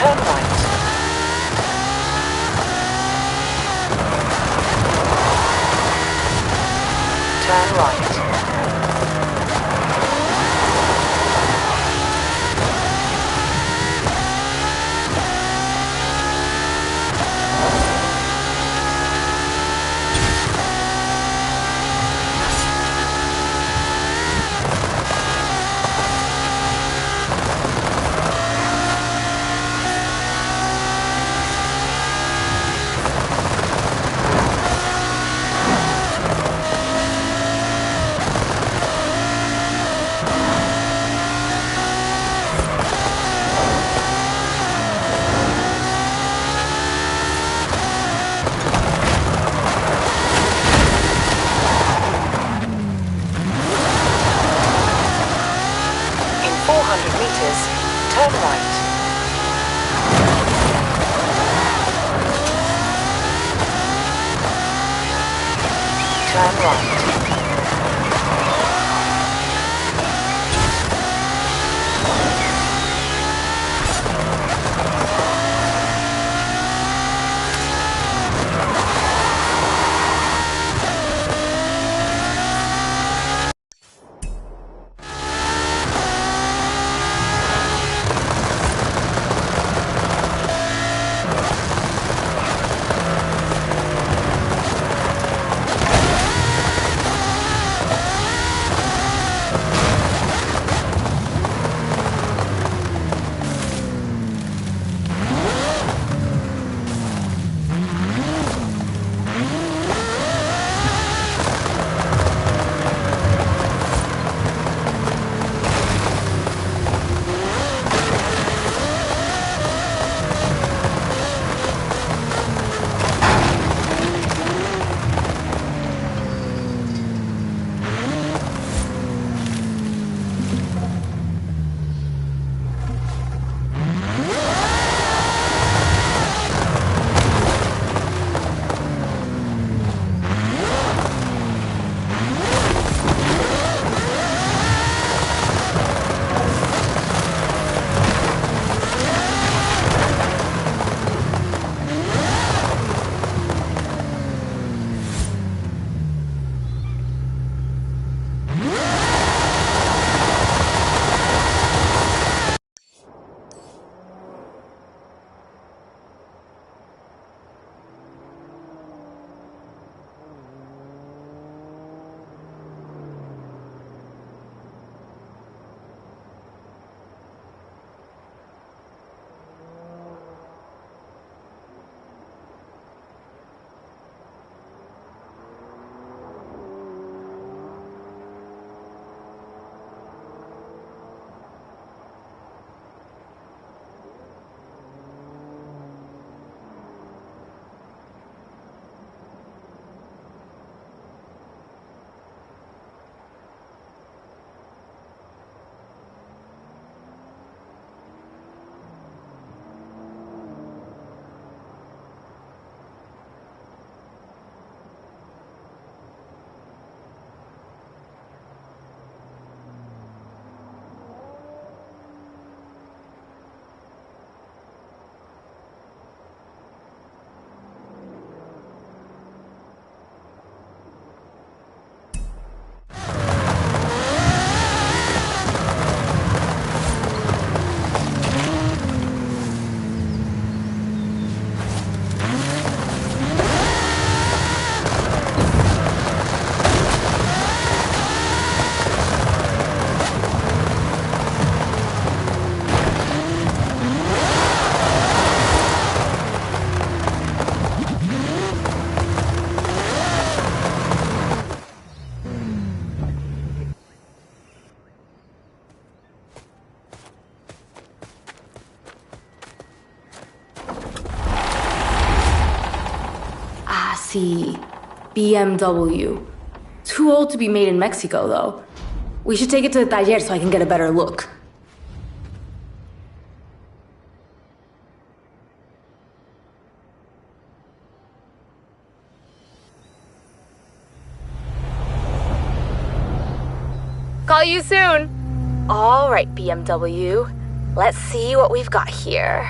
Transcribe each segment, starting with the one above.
Turn right. Turn right. Turn right. Turn right. See, BMW. Too old to be made in Mexico, though. We should take it to the taller so I can get a better look. Call you soon. All right, BMW. Let's see what we've got here.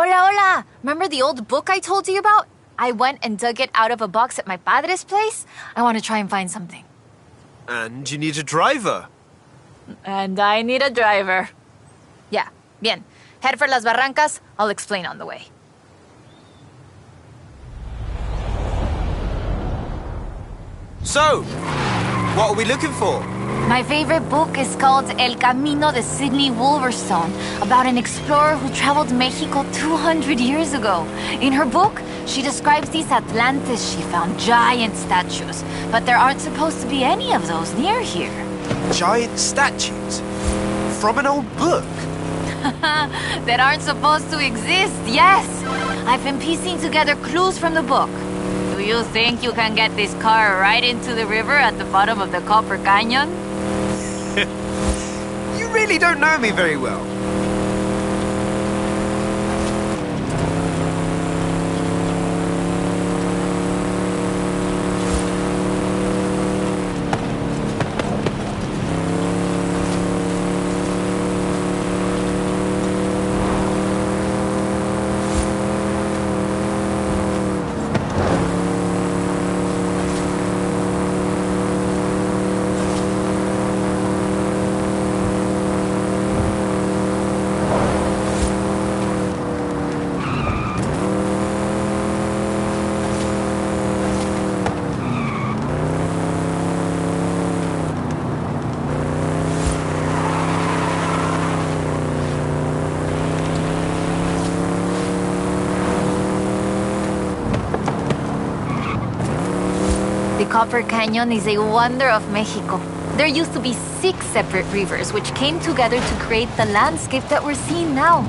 Hola, hola! Remember the old book I told you about? I went and dug it out of a box at my padre's place. I want to try and find something. And you need a driver. And I need a driver. Yeah, bien. Head for Las Barrancas. I'll explain on the way. So, what are we looking for? My favorite book is called El Camino de Sidney Wolverstone, about an explorer who traveled Mexico 200 years ago. In her book, she describes these Atlantis she found, giant statues. But there aren't supposed to be any of those near here. Giant statues? From an old book? That aren't supposed to exist, yes! I've been piecing together clues from the book. Do you think you can get this car right into the river at the bottom of the Copper Canyon? You really don't know me very well. The Copper Canyon is a wonder of Mexico. There used to be 6 separate rivers which came together to create the landscape that we're seeing now.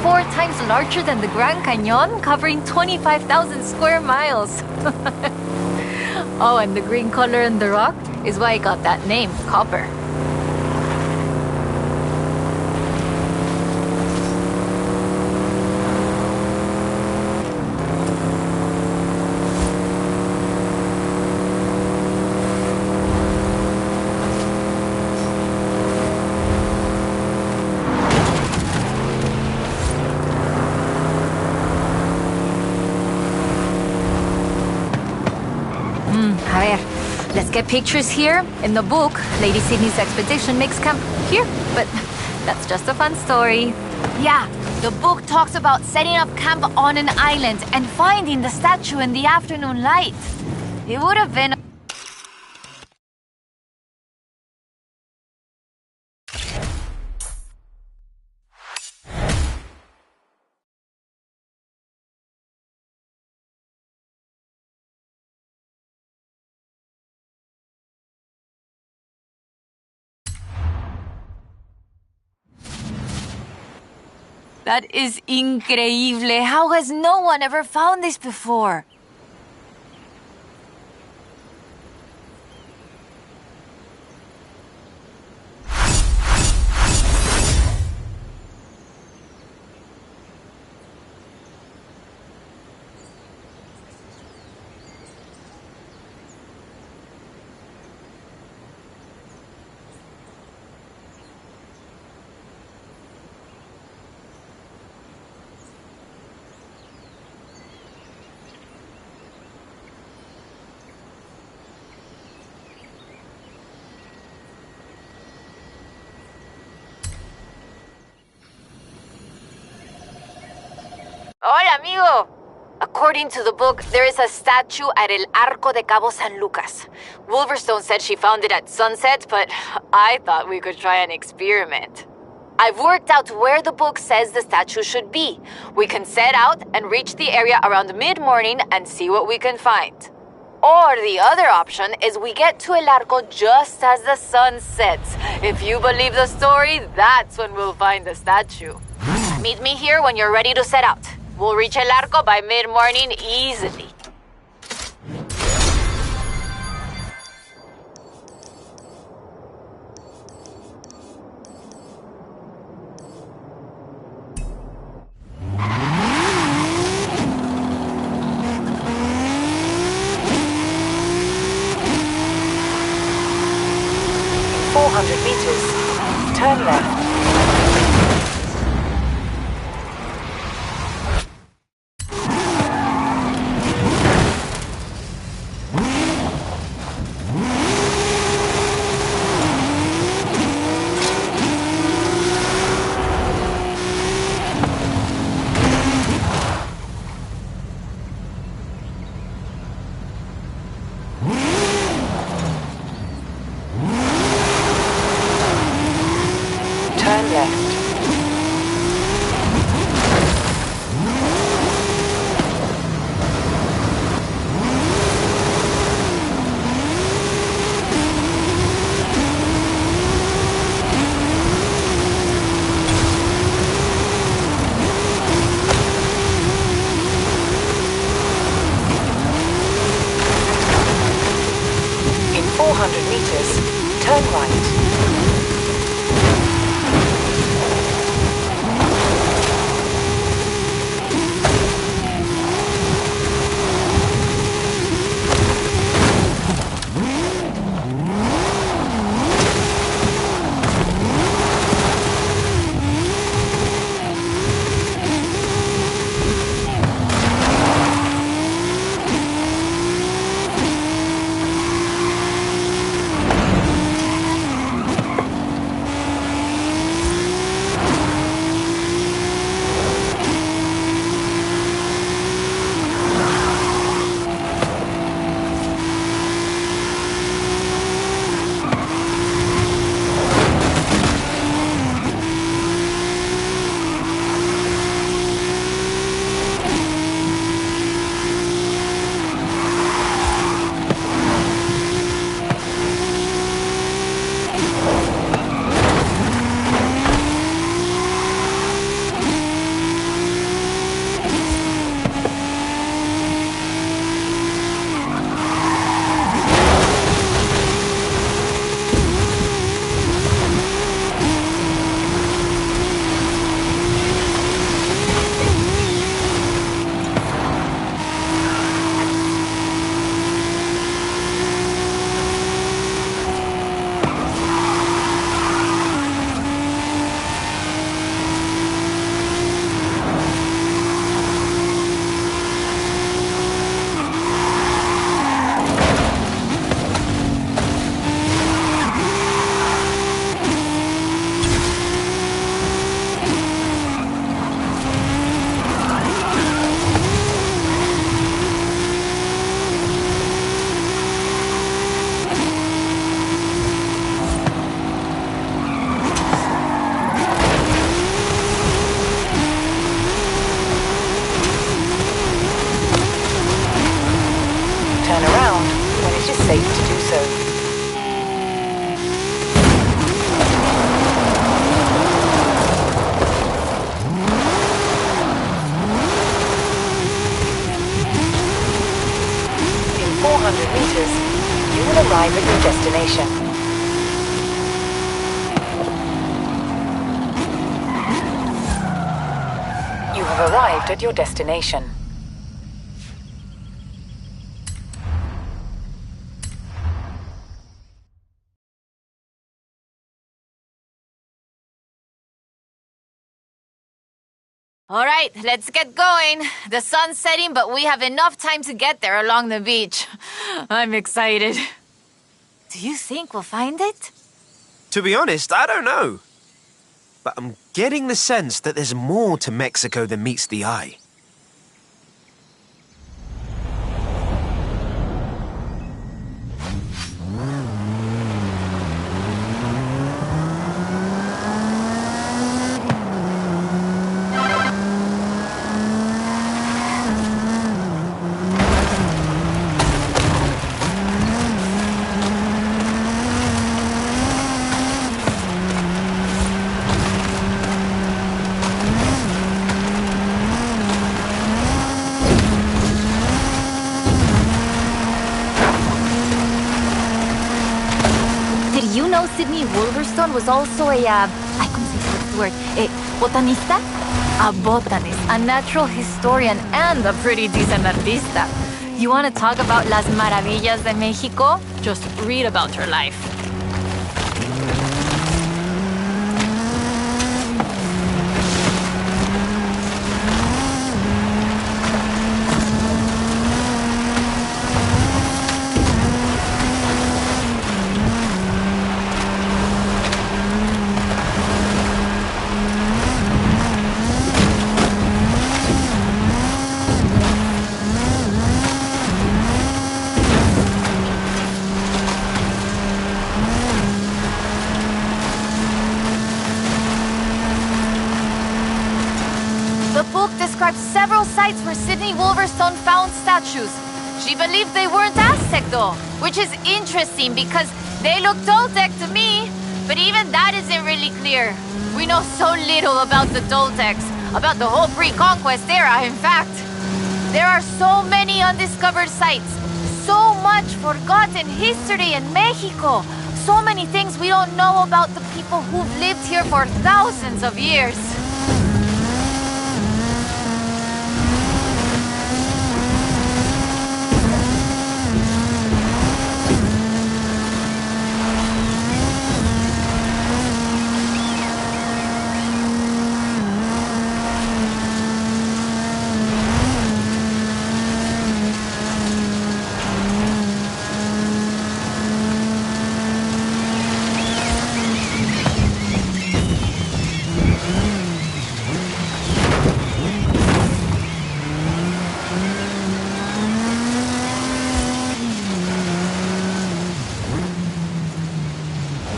4 times larger than the Grand Canyon, covering 25,000 square miles. Oh, and the green color in the rock is why it got that name, copper. A ver, let's get pictures here. In the book, Lady Sydney's expedition makes camp here, but that's just a fun story. Yeah, the book talks about setting up camp on an island and finding the statue in the afternoon light. It would have been... That is increíble. How has no one ever found this before? Hola, amigo! According to the book, there is a statue at El Arco de Cabo San Lucas. Wolverstone said she found it at sunset, but I thought we could try an experiment. I've worked out where the book says the statue should be. We can set out and reach the area around mid-morning and see what we can find. Or the other option is we get to El Arco just as the sun sets. If you believe the story, that's when we'll find the statue. Meet me here when you're ready to set out. We'll reach El Arco by mid-morning easily. In 400 meters, turn left. left. In 400 meters, turn right. Turn around when it is safe to do so. In 400 meters, you will arrive at your destination. You have arrived at your destination. All right, let's get going. The sun's setting, but we have enough time to get there along the beach. I'm excited. Do you think we'll find it? To be honest, I don't know. But I'm getting the sense that there's more to Mexico than meets the eye. Did you know Sydney Wolverstone was also a, I couldn't say the word, a botanista? A botanist, a natural historian, and a pretty decent artista. You want to talk about las maravillas de Mexico? Just read about her life. described several sites where Sydney Wolverstone found statues. She believed they weren't Aztec though, which is interesting because they look Toltec to me. But even that isn't really clear. We know so little about the Toltecs, about the whole pre-conquest era, in fact. There are so many undiscovered sites, so much forgotten history in Mexico, so many things we don't know about the people who've lived here for thousands of years.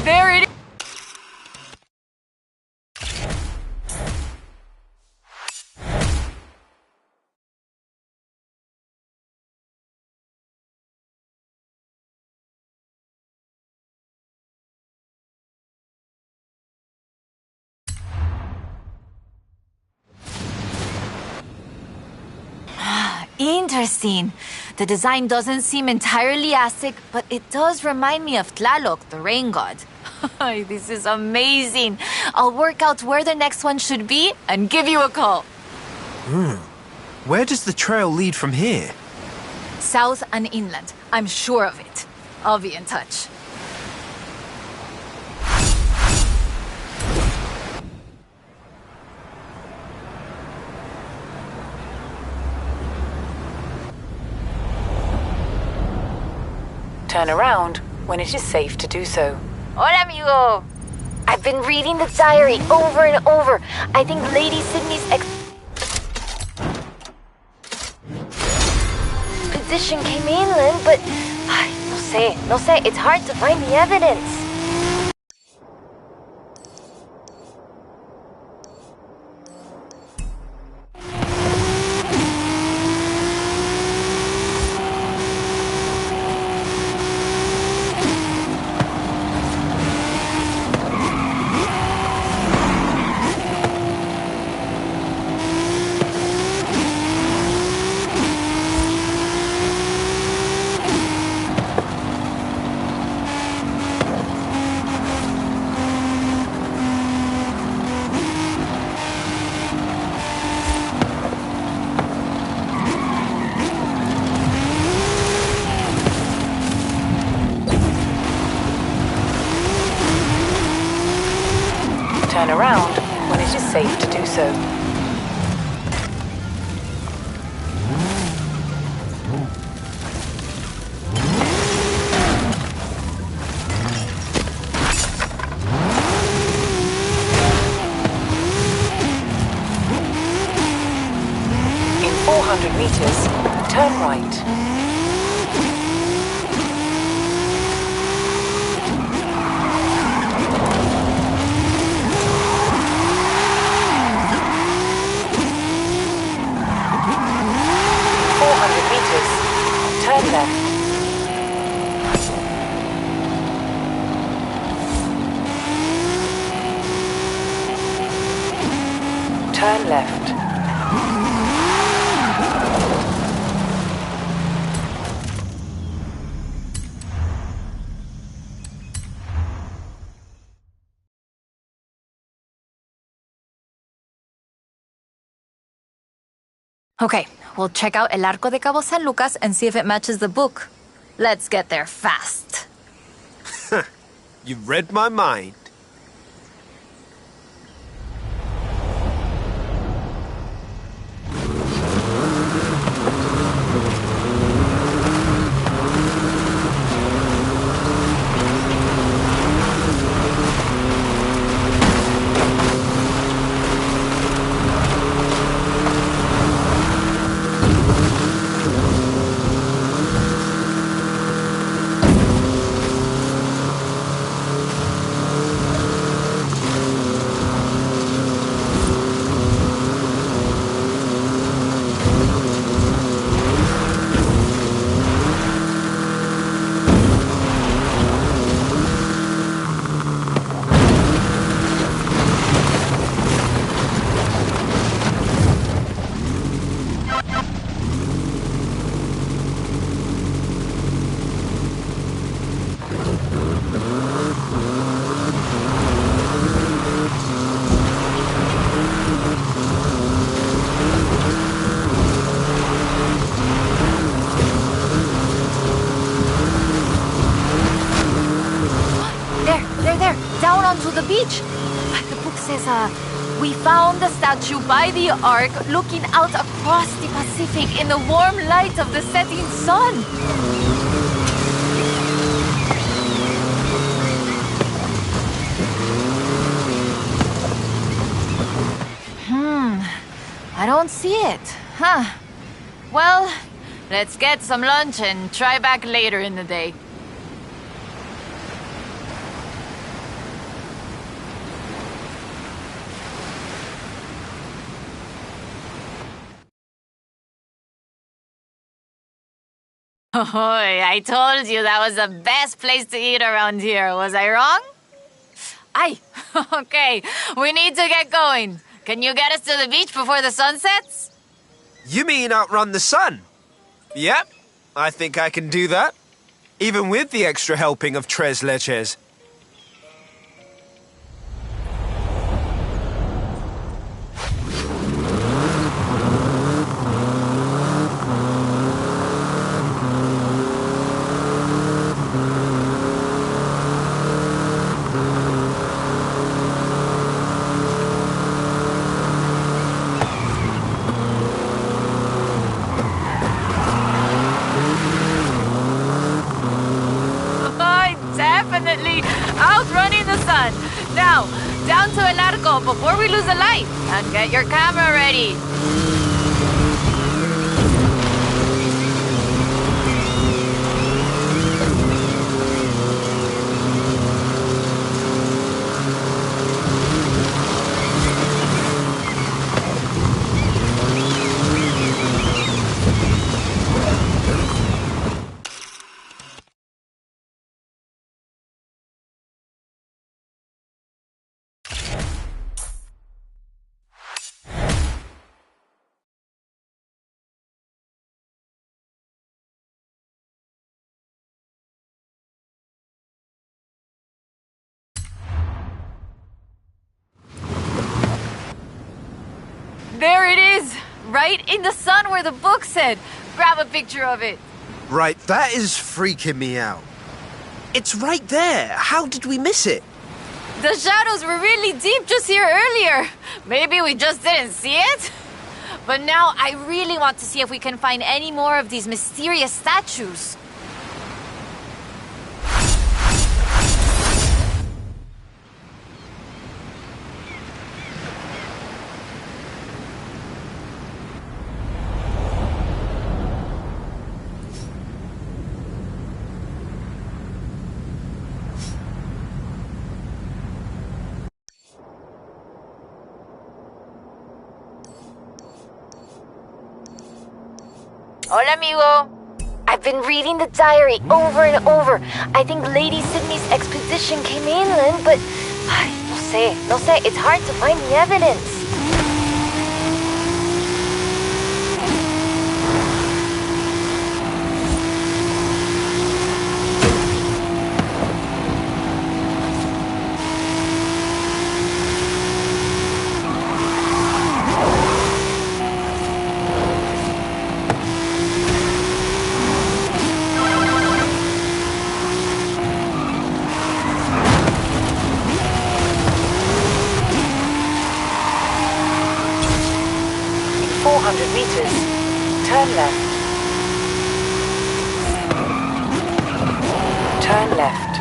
There it is. Interesting. The design doesn't seem entirely Aztec, but it does remind me of Tlaloc, the rain god. This is amazing. I'll work out where the next one should be and give you a call. Where does the trail lead from here? South and inland. I'm sure of it. I'll be in touch. Turn around when it is safe to do so. Hola, amigo. I've been reading the diary over and over. I think Lady Sydney's expedition came inland, but no sé, it's hard to find the evidence. Turn around when it is safe to do so. In 400 meters, turn right. 400 meters. Turn left. Turn left. Okay, we'll check out El Arco de Cabo San Lucas and see if it matches the book. Let's get there fast. You've read my mind. beach. The book says, we found the statue by the ark looking out across the Pacific in the warm light of the setting sun. I don't see it. Huh. Well, let's get some lunch and try back later in the day. Oh, I told you that was the best place to eat around here. Was I wrong? Aye. Okay, we need to get going. Can you get us to the beach before the sun sets? You mean outrun the sun? Yep, I think I can do that. Even with the extra helping of tres leches. Definitely outrunning the sun. Now, down to El Arco before we lose a light. And get your camera ready. There it is! Right in the sun where the book said. Grab a picture of it. Right, that is freaking me out. It's right there. How did we miss it? The shadows were really deep just here earlier. Maybe we just didn't see it? But now I really want to see if we can find any more of these mysterious statues. Hola, amigo. I've been reading the diary over and over. I think Lady Sydney's expedition came inland, but... no sé. It's hard to find the evidence. meters. Turn left. Turn left.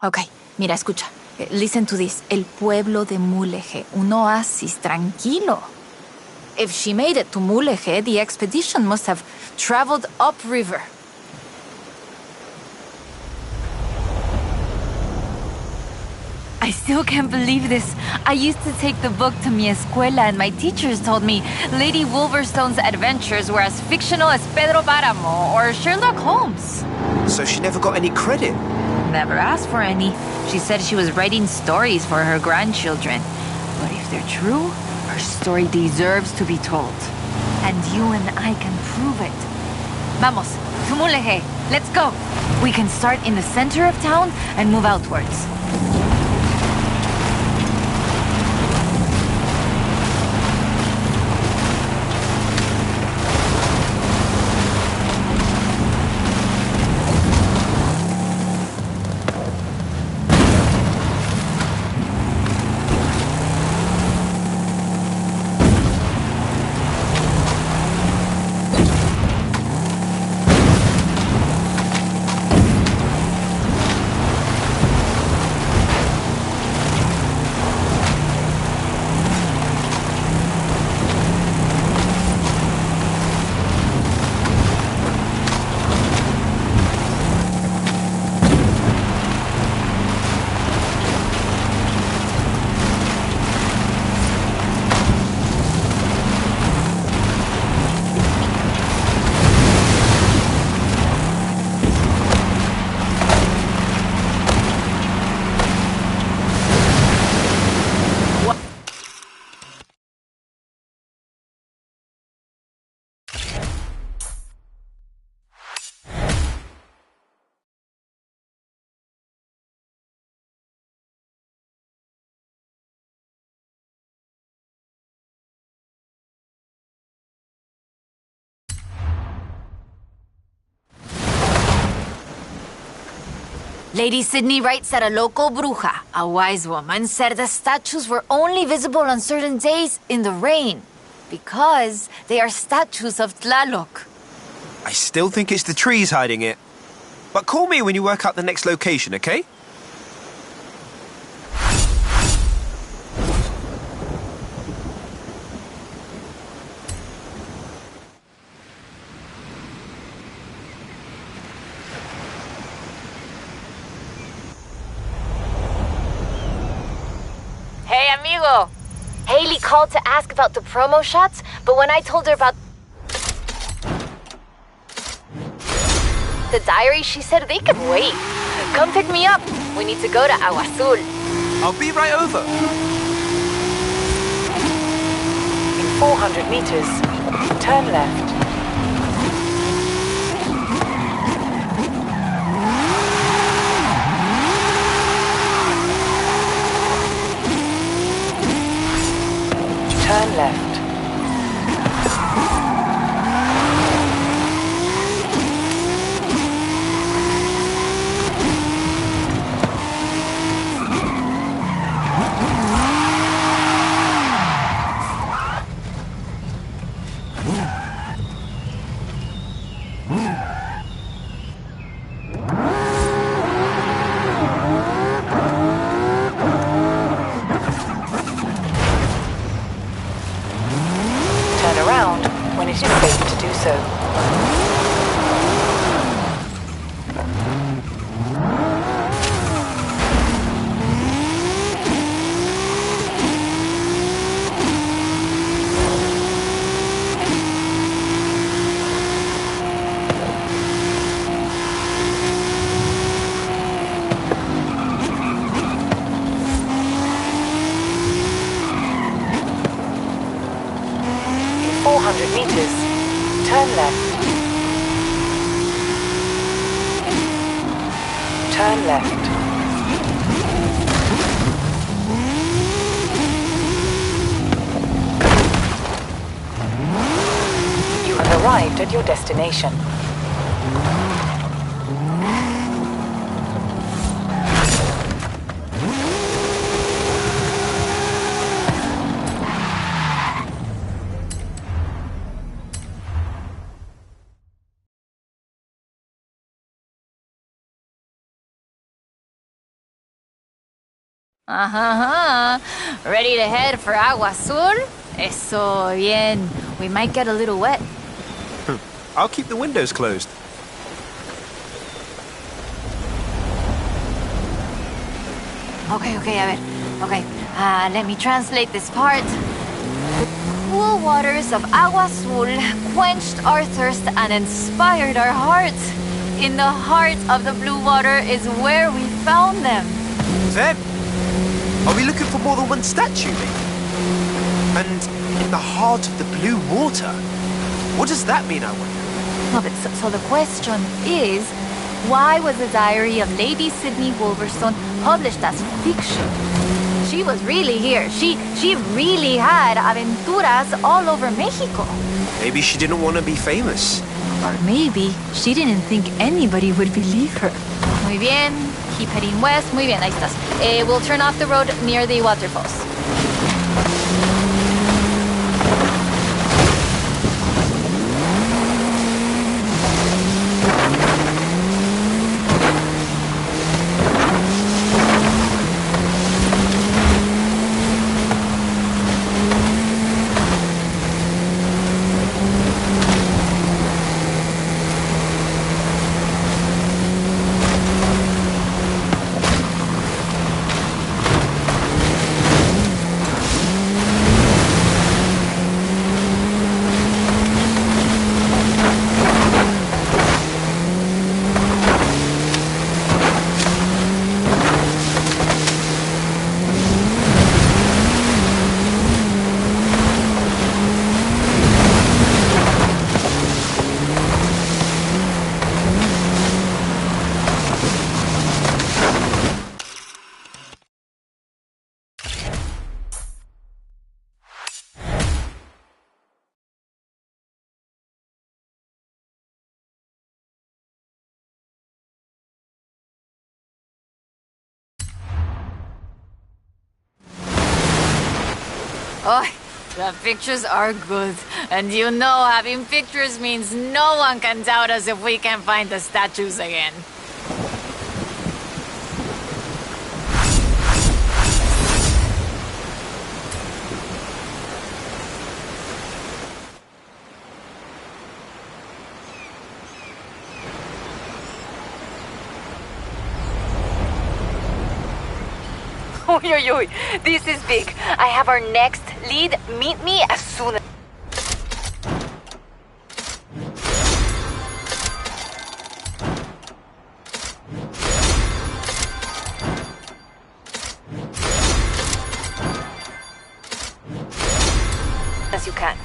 Ok, mira, escucha. Listen to this. El pueblo de Mulegé. Un oasis tranquilo. If she made it to Mulegé, the expedition must have traveled upriver. I still can't believe this. I used to take the book to mi escuela and my teachers told me Lady Wolverstone's adventures were as fictional as Pedro Páramo or Sherlock Holmes. So she never got any credit? Never asked for any. She said she was writing stories for her grandchildren. But if they're true, her story deserves to be told. And you and I can prove it. Vamos, to Mulegé. Let's go. We can start in the center of town and move outwards. Lady Sydney writes that a local bruja, a wise woman, said the statues were only visible on certain days in the rain because they are statues of Tlaloc. I still think it's the trees hiding it. But call me when you work out the next location, okay? Hey, amigo! Haley called to ask about the promo shots, but when I told her about the diary, she said they could wait. Come pick me up. We need to go to Agua Azul. I'll be right over. In 400 meters, turn left. Turn left. Turn around when it is safe to do so. In 400 meters, turn left. Turn left. You have arrived at your destination. Ready to head for Agua Azul? Eso bien. We might get a little wet. I'll keep the windows closed. Okay, a ver. Okay, let me translate this part. The cool waters of Agua Azul quenched our thirst and inspired our hearts. In the heart of the blue water is where we found them. Then, are we looking for more than one statue, maybe? And in the heart of the blue water? What does that mean, I wonder? No, but so the question is, why was the diary of Lady Sydney Wolverstone published as fiction? She was really here. She really had aventuras all over Mexico. Maybe she didn't want to be famous. Or maybe she didn't think anybody would believe her. Muy bien. Keep heading west. Muy bien, ahí estás. We'll turn off the road near the waterfalls. Oh, the pictures are good. And you know having pictures means no one can doubt us if we can find the statues again. Oy, oy, oy. This is big. I have our next lead. Meet me as soon as... you can.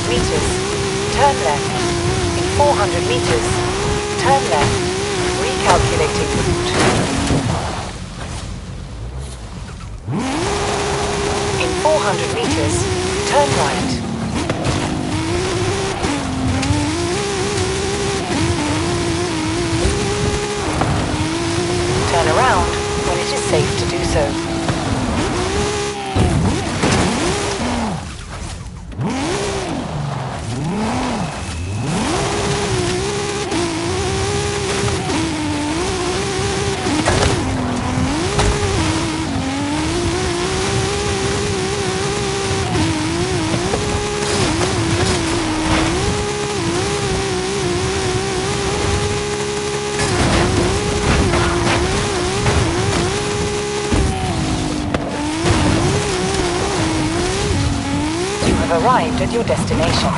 Meters, turn left. In 400 meters, turn left. Recalculating route. In 400 meters, turn right. Turn around when it is safe to do so. Arrived at your destination.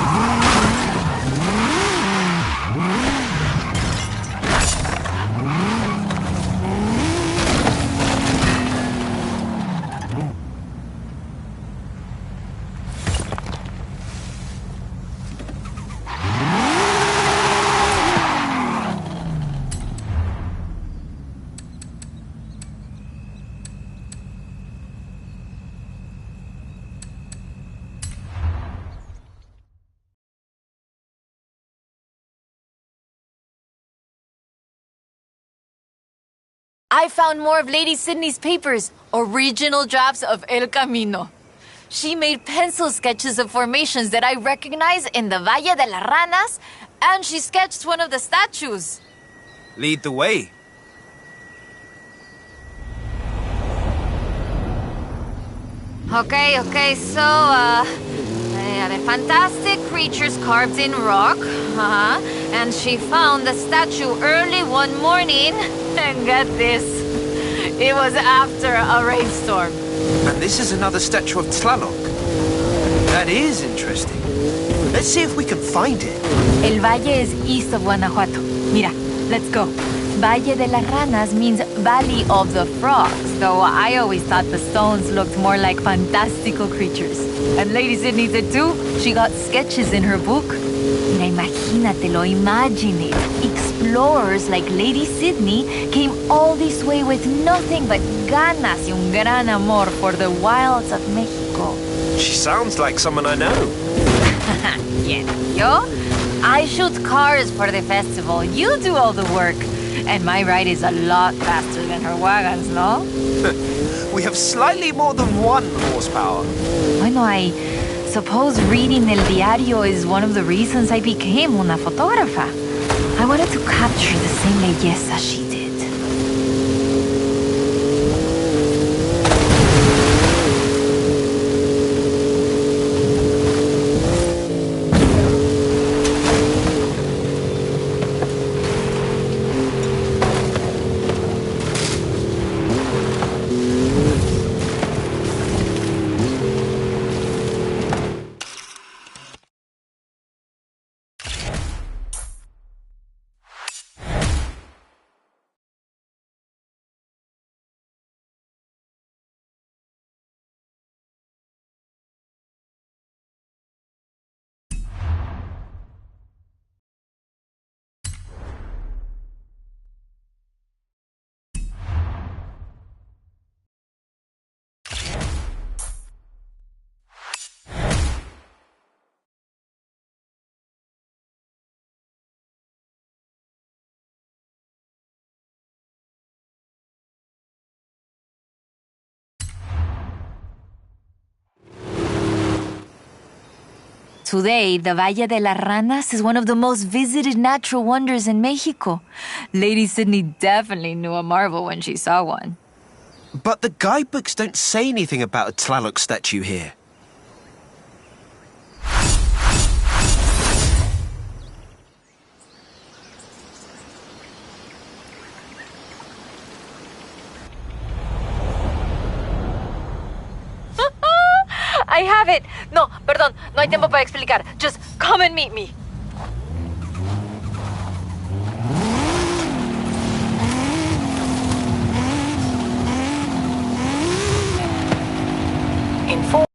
I found more of Lady Sydney's papers, original drafts of El Camino. She made pencil sketches of formations that I recognize in the Valle de las Ranas, and she sketched one of the statues. Lead the way. Okay, so, the fantastic creatures carved in rock, and she found the statue early one morning, and get this, it was after a rainstorm. And this is another statue of Tlaloc. That is interesting. Let's see if we can find it. El Valle is east of Guanajuato. Mira, let's go. Valle de las Ranas means Valley of the Frogs, though I always thought the stones looked more like fantastical creatures. And Lady Sydney did too. She got sketches in her book. Mira, imagínatelo, imagine it. Explorers like Lady Sydney came all this way with nothing but ganas y un gran amor for the wilds of Mexico. She sounds like someone I know. Yeah, yo? I shoot cars for the festival. You do all the work. And my ride is a lot faster than her wagons, no? We have slightly more than 1 horsepower. Bueno, I suppose reading El Diario is one of the reasons I became una fotógrafa. I wanted to capture the same belleza she did. Today, the Valle de las Ranas is one of the most visited natural wonders in Mexico. Lady Sydney definitely knew a marvel when she saw one. But the guidebooks don't say anything about a Tlaloc statue here. I have it! No, perdón, no hay tiempo para explicar. Just come and meet me. In 4...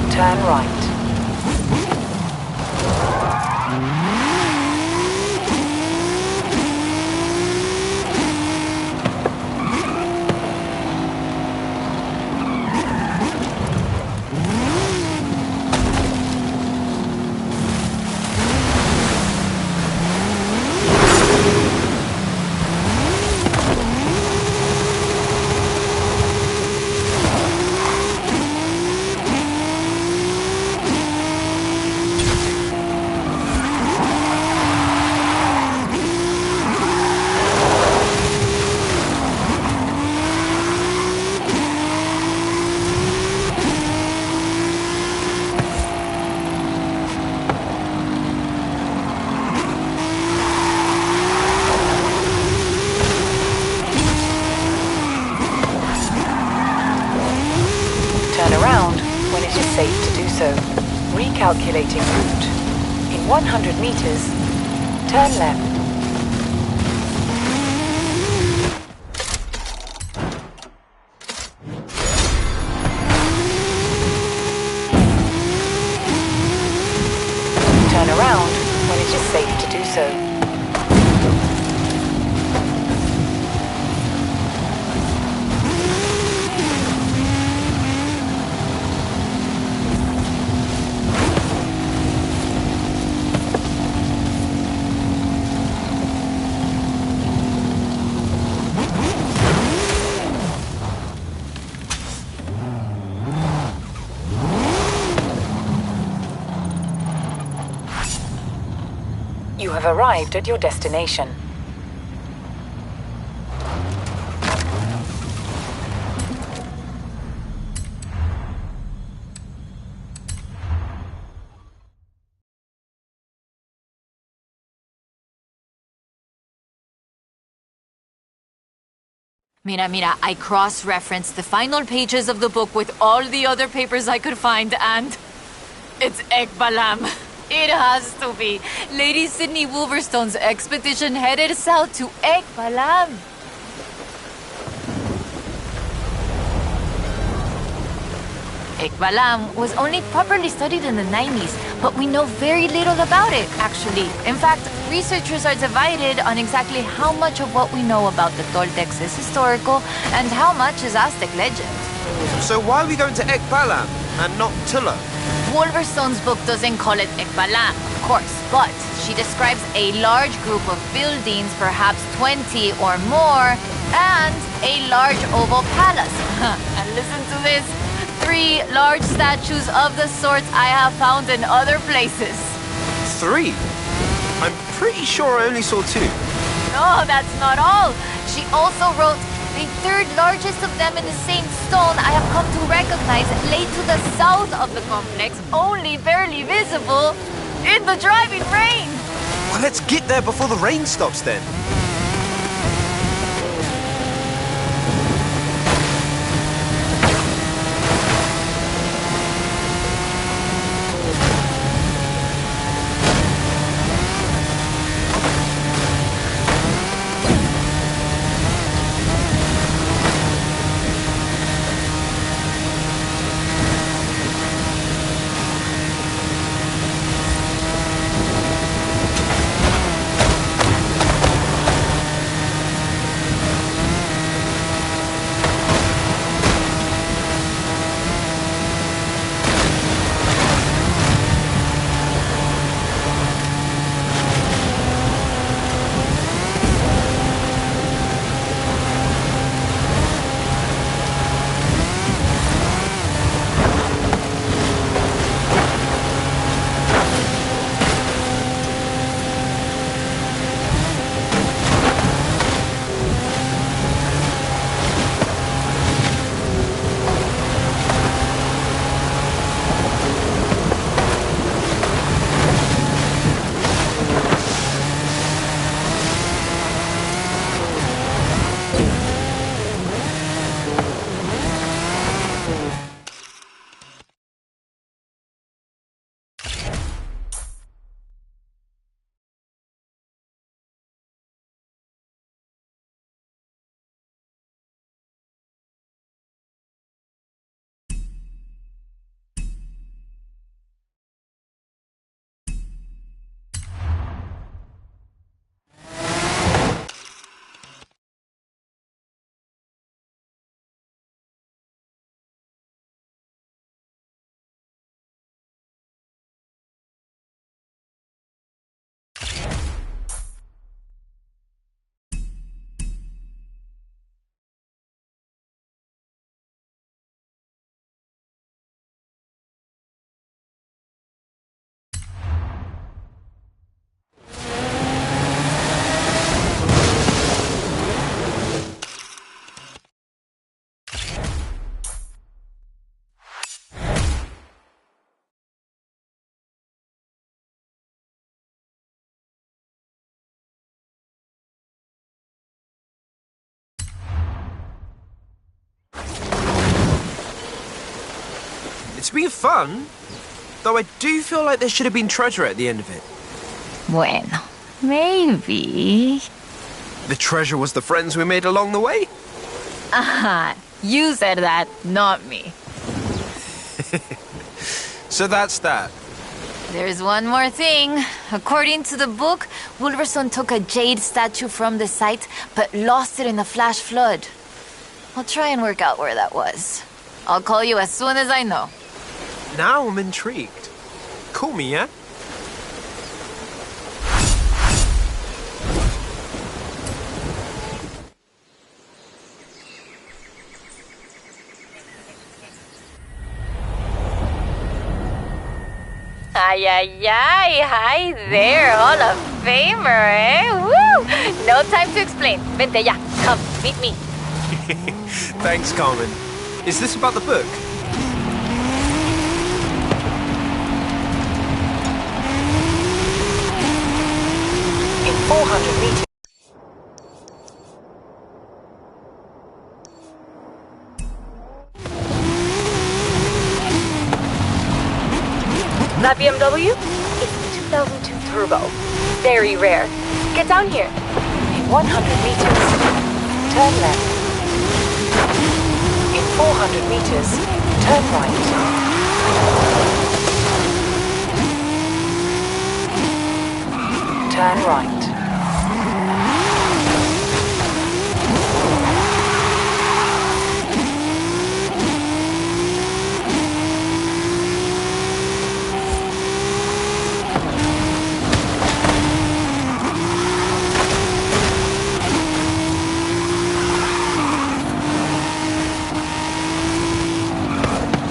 Turn right. Turn around when it is safe to do so. Recalculating route. In 100 meters, turn left. Turn around when it is safe to do so. You have arrived at your destination. Mira, I cross-referenced the final pages of the book with all the other papers I could find, and it's Ekbalam. It has to be. Lady Sydney Wolverstone's expedition headed south to Ekbalam. Ekbalam was only properly studied in the 90s, but we know very little about it, actually. In fact, researchers are divided on exactly how much of what we know about the Toltecs is historical and how much is Aztec legend. So why are we going to Ekbalam and not Tula? Wolverstone's book doesn't call it Ekbalam, of course, but she describes a large group of buildings, perhaps 20 or more, and a large oval palace. And listen to this. 3 large statues of the sorts I have found in other places. 3? I'm pretty sure I only saw 2. No, that's not all. She also wrote, the 3rd largest of them in the same stone I have come to recognize lay to the south of the complex, only barely visible in the driving rain. Well, let's get there before the rain stops then. It's been fun, though I do feel like there should have been treasure at the end of it. Bueno, maybe. The treasure was the friends we made along the way? Aha, you said that, not me. So that's that. There's one more thing. According to the book, Wolverstone took a jade statue from the site, but lost it in the flash flood. I'll try and work out where that was. I'll call you as soon as I know. Now I'm intrigued. Call me, yeah? Ay, ay, ay, hi there, Hall of Famer, eh? Woo! No time to explain. Vente ya, come, meet me. Thanks, Carmen. Is this about the book? In 400 meters. That BMW? It's the 2002 Turbo. Very rare. Get down here. In 100 meters, turn left. In 400 meters, turn right. Turn right.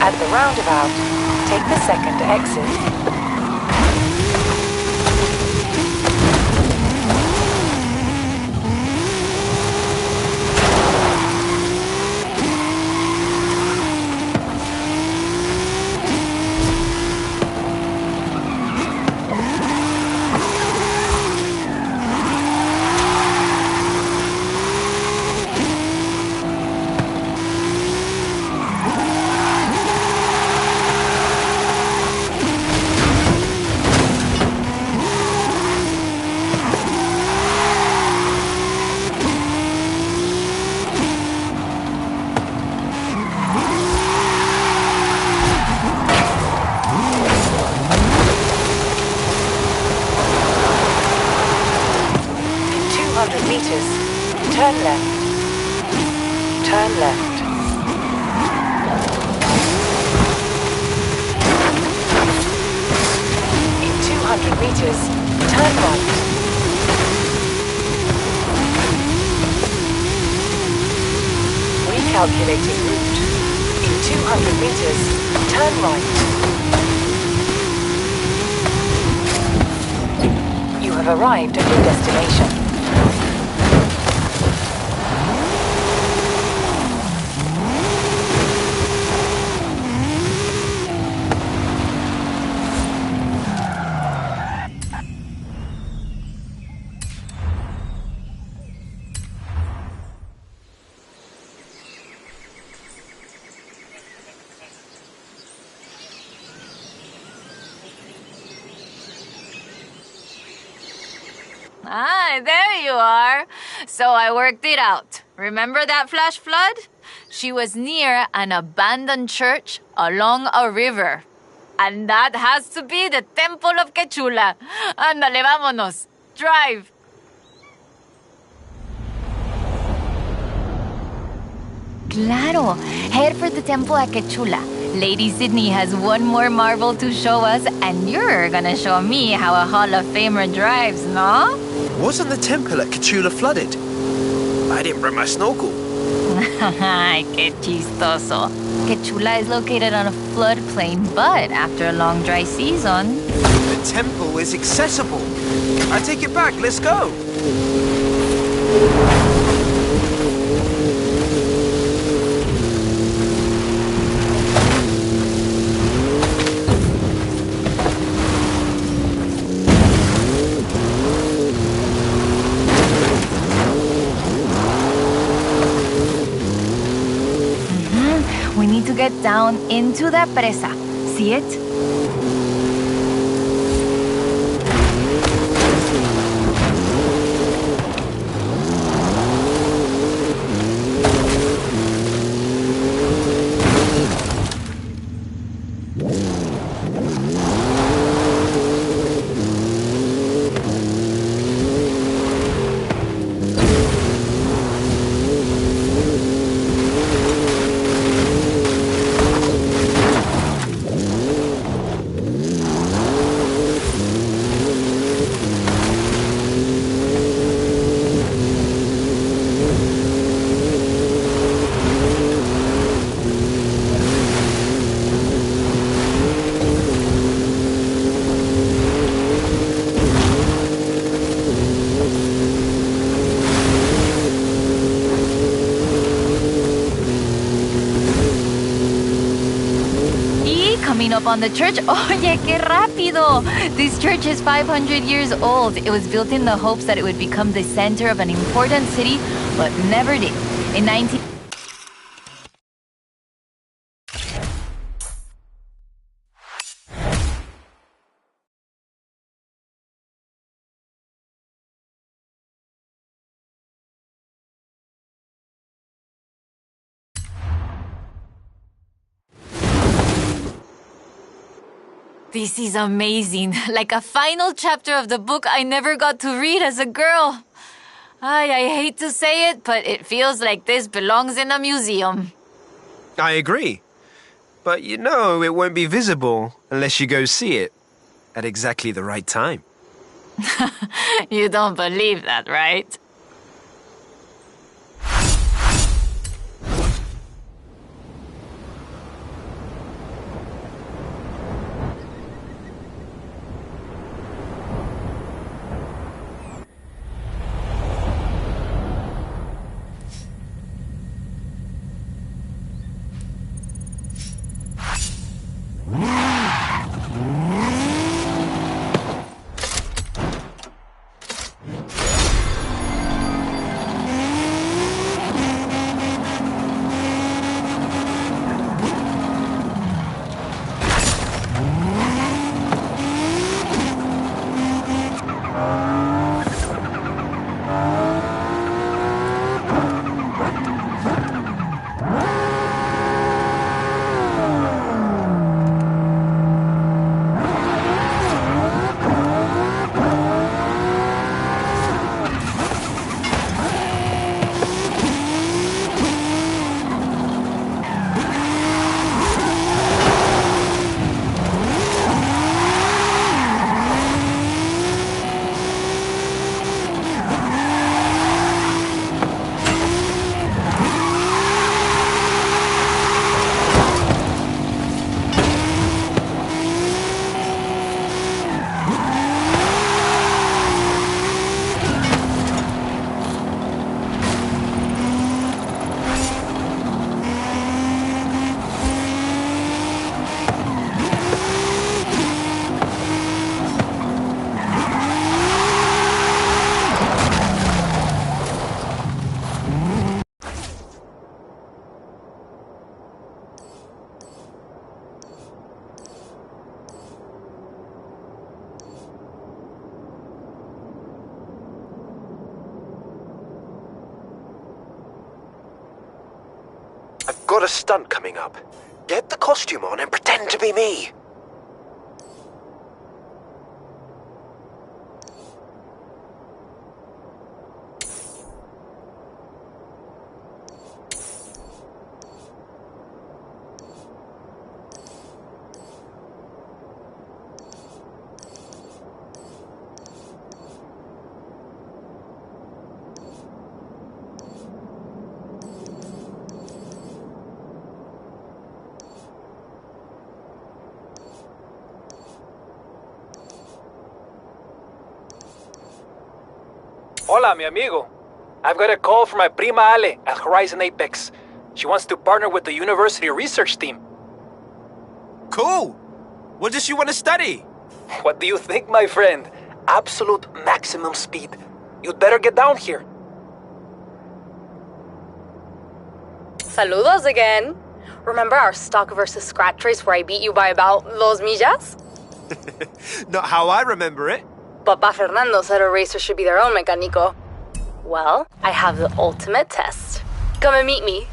At the roundabout, take the second exit. Meters. Turn left. Turn left. In 200 meters, turn right. Recalculating route. In 200 meters, turn right. You have arrived at your destination. Ah, there you are. So I worked it out. Remember that flash flood? She was near an abandoned church along a river. And that has to be the Temple of Quechula. Ándale, vámonos. Drive. Claro. Head for the temple at Quechula. Lady Sydney has one more marvel to show us, and you're gonna show me how a Hall of Famer drives, no? Wasn't the temple at Quechula flooded? I didn't bring my snorkel. Qué chistoso. Quechula is located on a floodplain, but after a long dry season... The temple is accessible. I take it back, let's go. We need to get down into the presa. see it? Coming up on the church. Oye, qué rápido! This church is 500 years old. It was built in the hopes that it would become the center of an important city, but never did. In 19... This is amazing. Like a final chapter of the book I never got to read as a girl. I hate to say it, but it feels like this belongs in a museum. I agree. But you know it won't be visible unless you go see it at exactly the right time. You don't believe that, right? I've got a stunt coming up. Get the costume on and pretend to be me. Hola, mi amigo. I've got a call from my prima Ale at Horizon Apex. She wants to partner with the university research team. Cool! What does she want to study? What do you think, my friend? Absolute maximum speed. You'd better get down here. Saludos again. Remember our stock versus scratch race where I beat you by about dos millas? Not how I remember it. Papa Fernando said a racer should be their own mecánico. Well, I have the ultimate test. Come and meet me.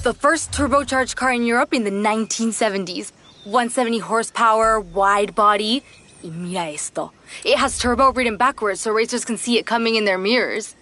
The first turbocharged car in Europe in the 1970s. 170 horsepower, wide body. Y mira esto. It has turbo written backwards so racers can see it coming in their mirrors.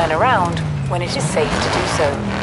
Turn around when it is safe to do so.